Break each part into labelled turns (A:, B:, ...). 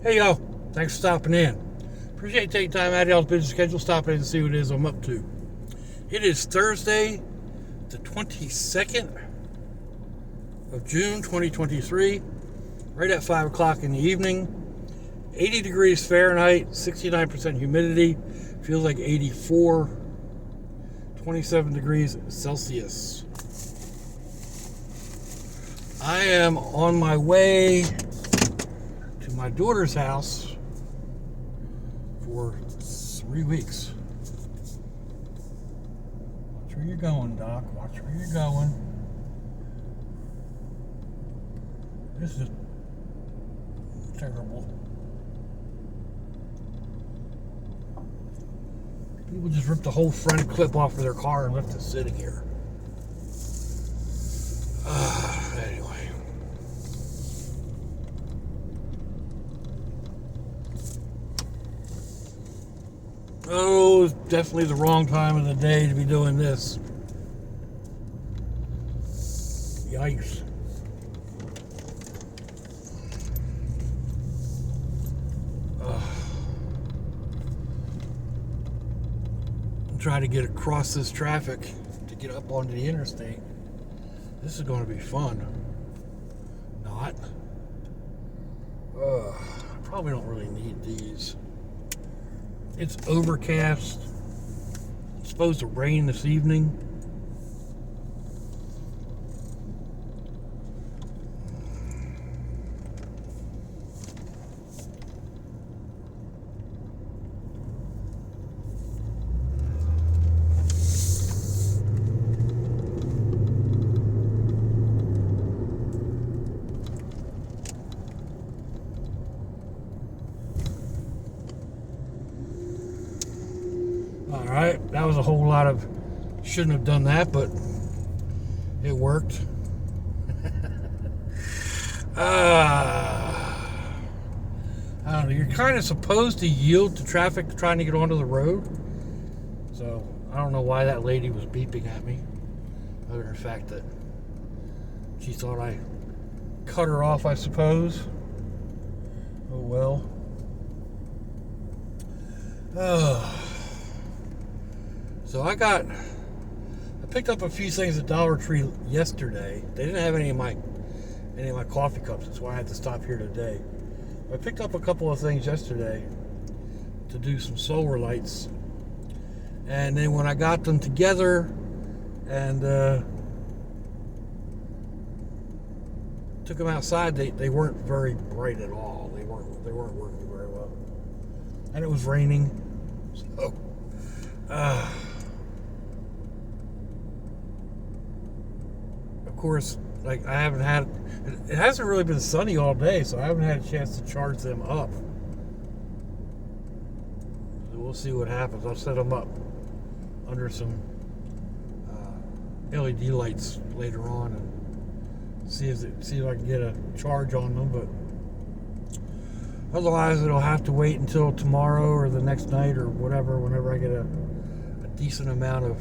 A: Hey, yo, thanks for stopping in. Appreciate you taking time out of y'all's busy schedule, stopping in to see what it is I'm up to. It is Thursday, the 22nd of June, 2023, right at 5 o'clock in the evening. 80 degrees Fahrenheit, 69% humidity, feels like 84, 27 degrees Celsius. I am on my way to my daughter's house for 3 weeks. Watch where you're going, Doc. Watch where you're going. This is terrible. People just ripped the whole front clip off of their car and left it sitting here. Anyway. Oh, it's definitely the wrong time of the day to be doing this. Yikes. Try to get across this traffic to get up onto the interstate. This is going to be fun. Not. I probably don't really need these. It's overcast. It's supposed to rain this evening. Alright, that was a whole lot of shouldn't have done that, but it worked. I don't know, you're kind of supposed to yield to traffic trying to get onto the road. So, I don't know why that lady was beeping at me. Other than the fact that she thought I cut her off, I suppose. Oh well. So I picked up a few things at Dollar Tree yesterday. They didn't have any of my coffee cups. That's why I had to stop here today. I picked up a couple of things yesterday to do some solar lights. And then when I got them together and took them outside, they weren't very bright at all. They weren't working very well. And it was raining. So of course, like it hasn't really been sunny all day, so I haven't had a chance to charge them up. So we'll see what happens. I'll set them up under some LED lights later on and see if I can get a charge on them. But otherwise, it'll have to wait until tomorrow or the next night or whatever, whenever I get a decent amount of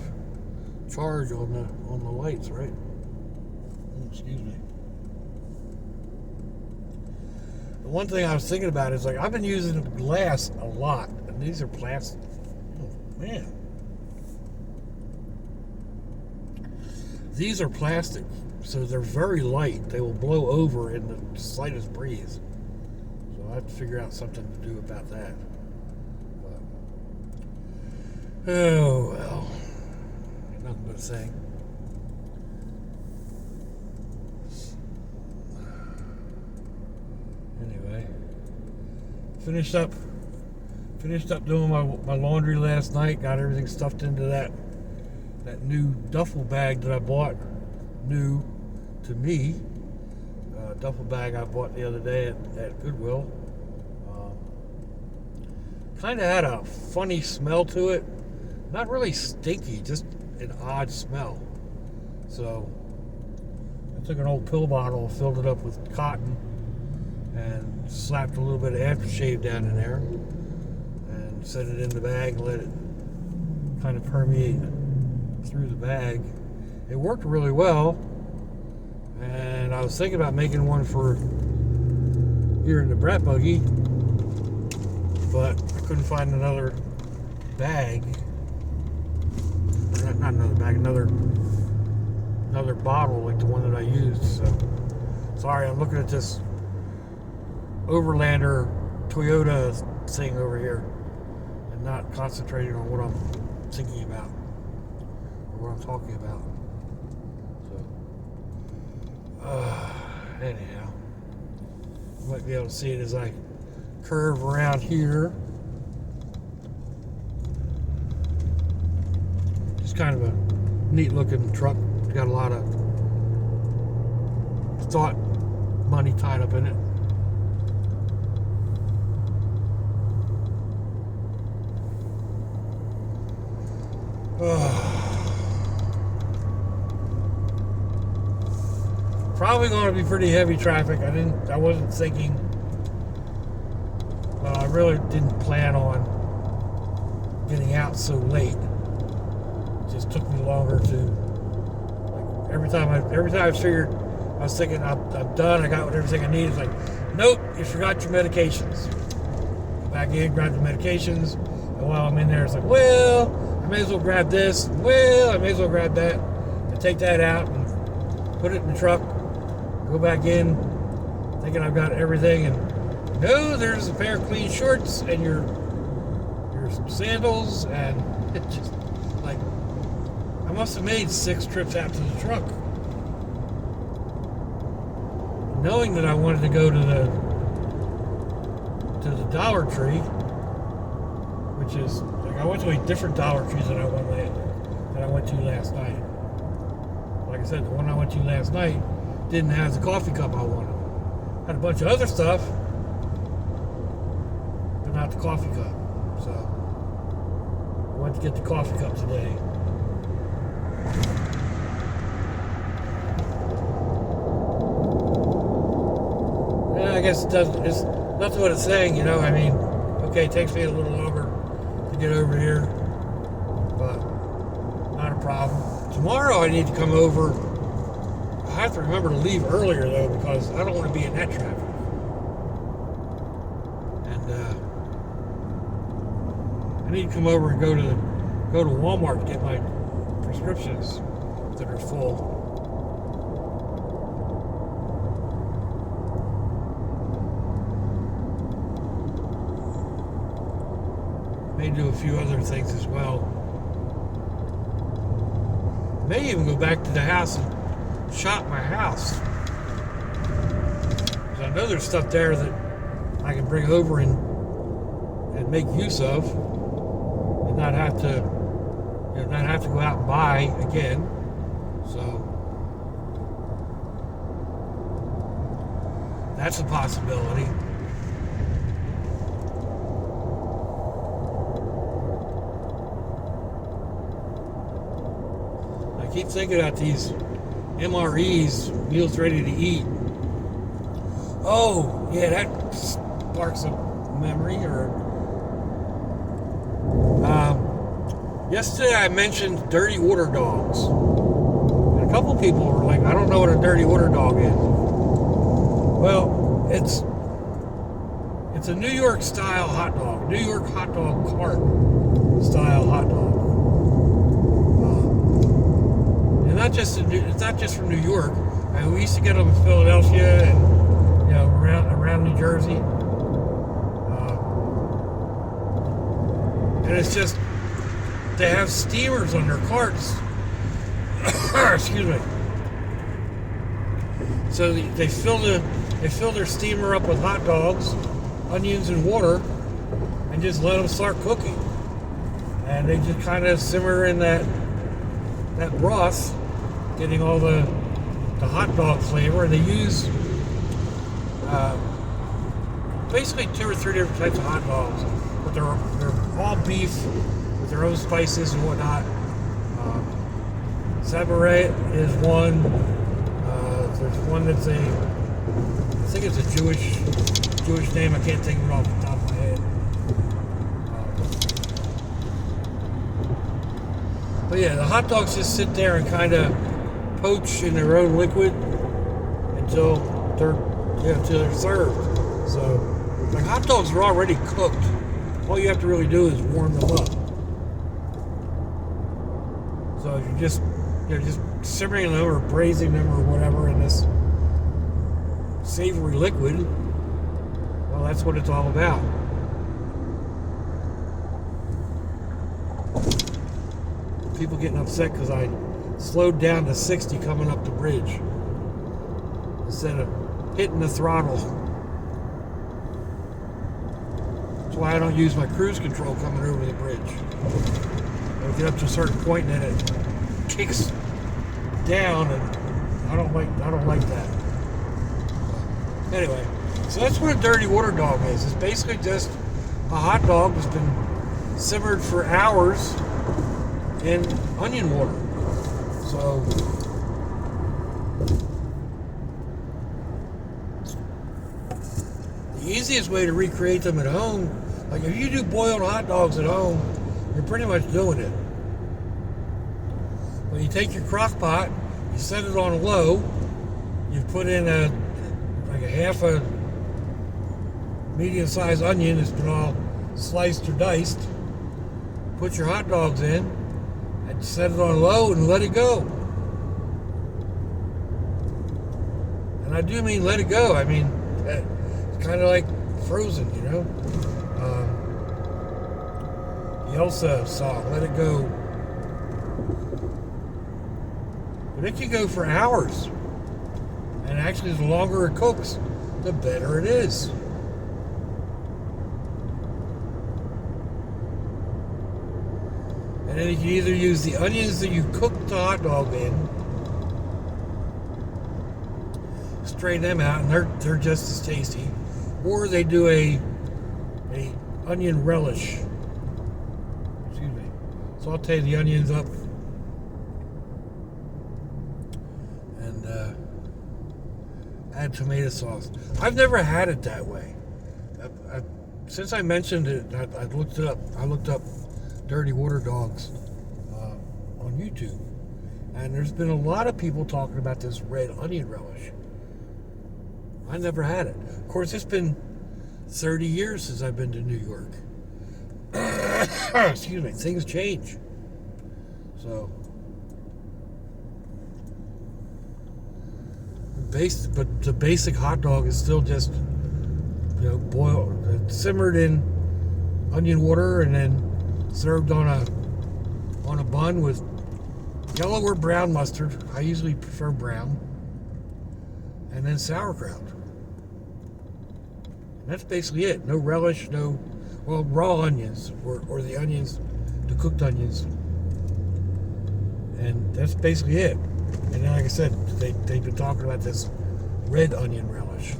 A: charge on the lights, right? Excuse me. The one thing I was thinking about is, like, I've been using glass a lot, and these are plastic. Oh, man. These are plastic, so they're very light. They will blow over in the slightest breeze. So I have to figure out something to do about that. But, oh, well. Nothing but a saying. Anyway, finished up doing my laundry last night. Got everything stuffed into that new duffel bag that I bought, new to me. Duffel bag I bought the other day at Goodwill. Kind of had a funny smell to it. Not really stinky, just an odd smell. So I took an old pill bottle and filled it up with cotton and slapped a little bit of aftershave down in there and set it in the bag and let it kind of permeate through the bag. It worked really well, and I was thinking about making one for here in the brat buggy, but I couldn't find another bag. Not another bag, another bottle like the one that I used. So sorry, I'm looking at this Overlander Toyota thing over here and not concentrating on what I'm thinking about or what I'm talking about. So anyhow, you might be able to see it as I curve around here. Just kind of a neat looking truck. It's got a lot of thought money tied up in it. Probably going to be pretty heavy traffic. I wasn't thinking. I really didn't plan on getting out so late. It just took me longer to. Like every time I figured, I was thinking I'm done. I got everything I need. It's like, nope, you forgot your medications. Go back in, grab the medications, and while I'm in there, it's like, well, I may as well grab this. Well, I may as well grab that. And take that out and put it in the truck. Go back in, thinking I've got everything, and no, there's a pair of clean shorts and your sandals, and it just like I must have made 6 trips out to the truck, knowing that I wanted to go to the Dollar Tree, which is like I went to a different Dollar Tree than I went to last night. Like I said, the one I went to last night didn't have the coffee cup I wanted. Had a bunch of other stuff, but not the coffee cup. So I went to get the coffee cup today. Yeah, I guess it's that's what it's saying, you know. I mean, okay, it takes me a little longer to get over here, but not a problem. Tomorrow I need to come over. I have to remember to leave earlier though, because I don't want to be in that traffic. And I need to come over and go to Walmart to get my prescriptions that are full. May do a few other things as well. May even go back to the house and shop my house. Because I know there's stuff there that I can bring over and make use of, and not have to go out and buy again. So that's a possibility. I keep thinking about these MREs, meals ready to eat. Oh, yeah, that sparks a memory. Yesterday I mentioned dirty water dogs. And a couple people were like, I don't know what a dirty water dog is. Well, it's a New York style hot dog. New York hot dog cart style hot dog. It's not just from New York. I mean, we used to get them in Philadelphia and around New Jersey, and it's just they have steamers on their carts. Excuse me. So they fill their steamer up with hot dogs, onions, and water, and just let them start cooking. And they just kind of simmer in that broth, getting all the hot dog flavor, and they use basically 2 or 3 different types of hot dogs, but they're all beef with their own spices and whatnot. Sabaret is one. There's one that's I think it's a Jewish name. I can't think of it off the top of my head. But yeah, the hot dogs just sit there and kind of poach in their own liquid until they're served. So, like, hot dogs are already cooked all you have to really do is warm them up. So you're just simmering them or braising them or whatever in this savory liquid. Well, that's what it's all about. People getting upset because I slowed down to 60 coming up the bridge instead of hitting the throttle. That's why I don't use my cruise control coming over the bridge. I get up to a certain point and then it kicks down, and I don't like that. Anyway, so that's what a dirty water dog is. It's basically just a hot dog that's been simmered for hours in onion water. So the easiest way to recreate them at home, like if you do boiled hot dogs at home, you're pretty much doing it. When you take your crock pot, you set it on low, you put in a half a medium-sized onion that's been all sliced or diced, put your hot dogs in, and set it on low and let it go. And I do mean let it go. I mean, it's kind of like Frozen, you know? The Elsa song, Let It Go. But it can go for hours. And actually, the longer it cooks, the better it is. And then you can either use the onions that you cooked the hot dog in, strain them out, and they're just as tasty, or they do a onion relish. Excuse me. Saute the onions up and add tomato sauce. I've never had it that way. Since I mentioned it, I looked it up. I looked up dirty water dogs on YouTube, and there's been a lot of people talking about this red onion relish. I never had it. Of course, it's been 30 years since I've been to New York. Excuse me, things change. So, but the basic hot dog is still just, you know, boiled, simmered in onion water, and then served on a bun with yellow or brown mustard. I usually prefer brown. And then sauerkraut. And that's basically it. No relish, raw onions, or the onions, the cooked onions. And that's basically it. And then, like I said, they've been talking about this red onion relish.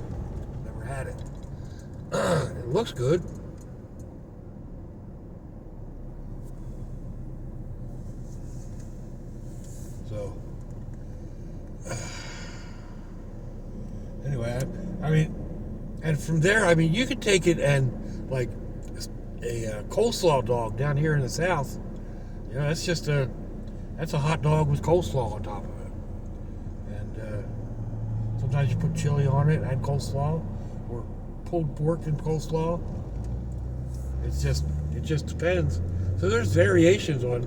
A: Never had it. It looks good. So, anyway, I mean, and from there, I mean, you could take it and, like, a coleslaw dog down here in the South, you know, that's a hot dog with coleslaw on top of it. And sometimes you put chili on it, add coleslaw, or pulled pork and coleslaw. It just depends. So there's variations on,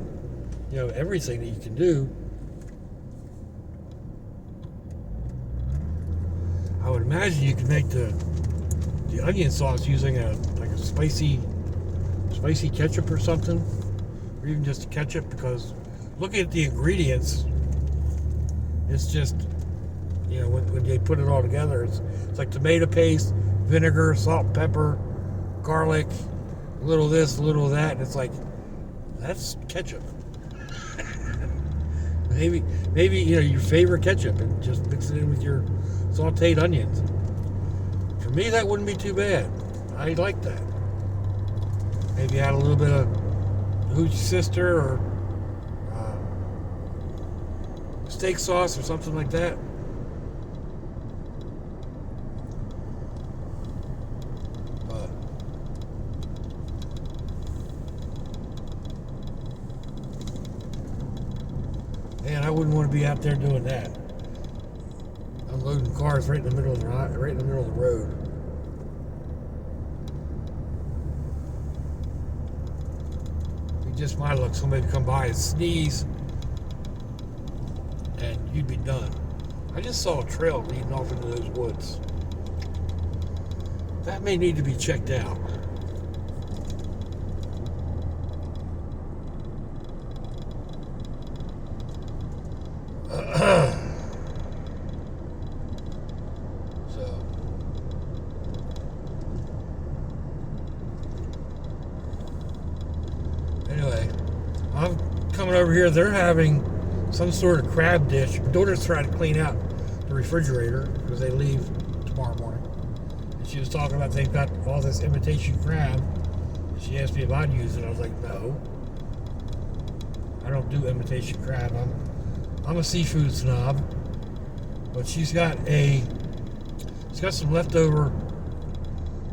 A: you know, everything that you can do. I would imagine you could make the onion sauce using a spicy ketchup or something, or even just ketchup, because looking at the ingredients, it's just, you know, when they put it all together, it's like tomato paste, vinegar, salt, pepper, garlic, a little of this, a little of that, and it's like, that's ketchup. maybe you know, your favorite ketchup, and just mix it in with your sauteed onions. For me, that wouldn't be too bad. I like that. Maybe add a little bit of Hoochie Sister or steak sauce or something like that. But man, I wouldn't want to be out there doing that. Unloading cars right in the middle of the road. just my luck, somebody would come by and sneeze, and you'd be done. I just saw a trail leading off into those woods. That may need to be checked out. So, anyway, I'm coming over here. They're having some sort of crab dish. My daughter's trying to clean out the refrigerator because they leave tomorrow morning. And she was talking about they've got all this imitation crab. She asked me if I'd use it. I was like, no. I don't do imitation crab. I'm a seafood snob. But she's got some leftover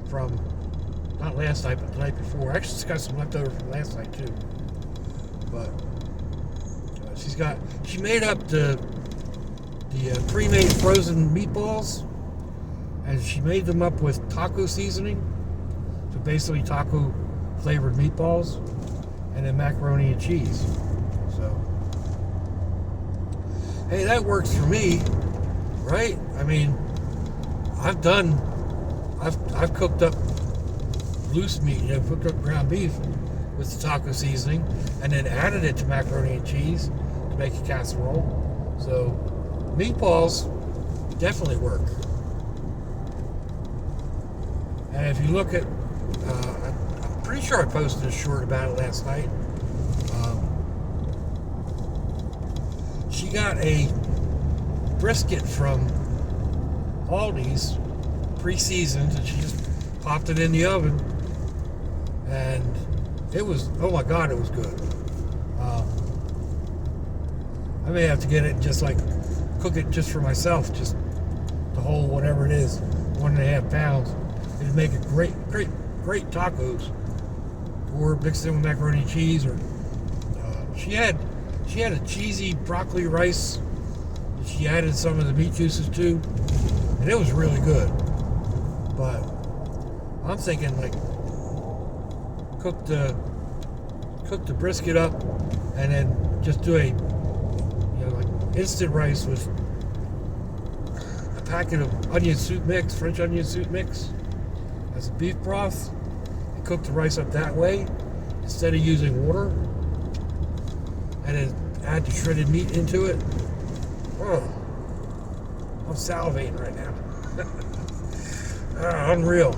A: from, not last night, but the night before. Actually, she's got some leftover from last night too. But she made up the pre-made frozen meatballs, and she made them up with taco seasoning. So basically taco flavored meatballs, and then macaroni and cheese. So, hey, that works for me, right? I mean, I've cooked up loose meat, cooked up ground beef with the taco seasoning, and then added it to macaroni and cheese to make a casserole. So meatballs definitely work. And if you look at, I'm pretty sure I posted a short about it last night. She got a brisket from Aldi's, pre-seasoned, and she just popped it in the oven, and it was, oh my God, it was good. I may have to get it and just like cook it just for myself, just the whole whatever it is, 1.5 pounds. It'd make a great tacos, or mix it with macaroni and cheese. Or she had a cheesy broccoli rice that she added some of the meat juices to, and it was really good. But I'm thinking like cook the brisket up, and then just do a like instant rice with a packet of onion soup mix, French onion soup mix, as a beef broth, and cook the rice up that way instead of using water, and then add the shredded meat into it. Oh, I'm salivating right now. Unreal.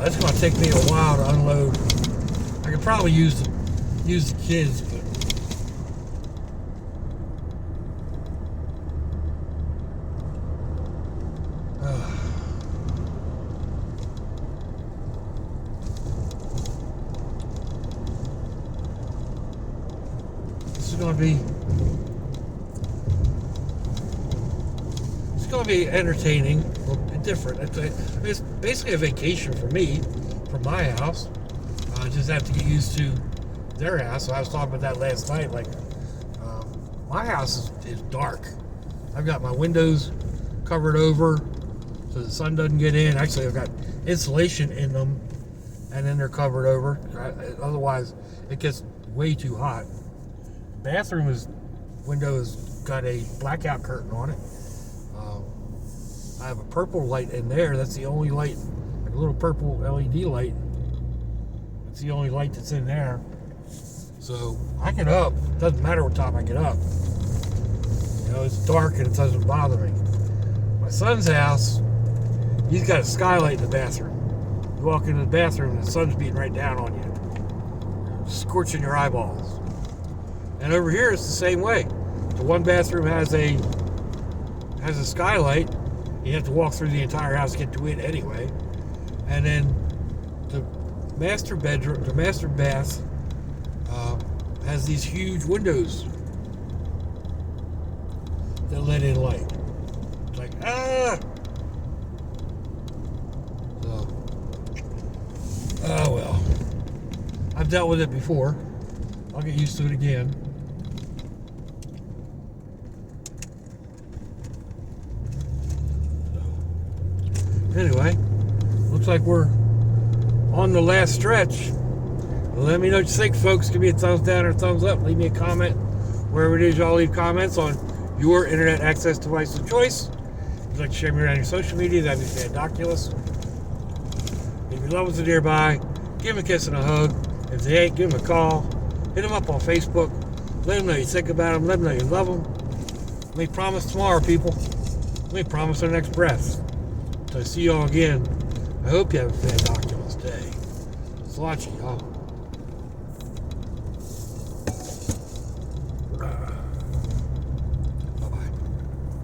A: That's going to take me a while to unload. I could probably use the kids, but this is going to be entertaining, different. It's basically a vacation for me from my house. I just have to get used to their house. So I was talking about that last night. Like, my house is dark. I've got my windows covered over so the sun doesn't get in. Actually, I've got insulation in them, and then they're covered over. Otherwise, it gets way too hot. Bathroom window has got a blackout curtain on it. I have a purple light in there. That's the only light, like a little purple LED light. It's the only light that's in there. So I get up. Doesn't matter what time I get up. It's dark and it doesn't bother me. My son's house, he's got a skylight in the bathroom. You walk into the bathroom and the sun's beating right down on you, scorching your eyeballs. And over here it's the same way. The one bathroom has a skylight. You have to walk through the entire house to get to it anyway. And then the master bath has these huge windows that let in light. It's like, So, oh well. I've dealt with it before. I'll get used to it again. Anyway, we'll looks like we're on the last stretch. Let me know what you think, folks. Give me a thumbs down or thumbs up. Leave me a comment wherever it is y'all leave comments on your internet access device of choice. If you'd like to share me around your social media, that'd be fandoculous. If your loved ones are nearby, give them a kiss and a hug. If they ain't, give them a call. Hit them up on Facebook. Let them know you think about them. Let them know you love them. Let me promise tomorrow, people. Let me promise our next breath. Until I see y'all again, I hope you have a fandoculous day. Slotchy, y'all.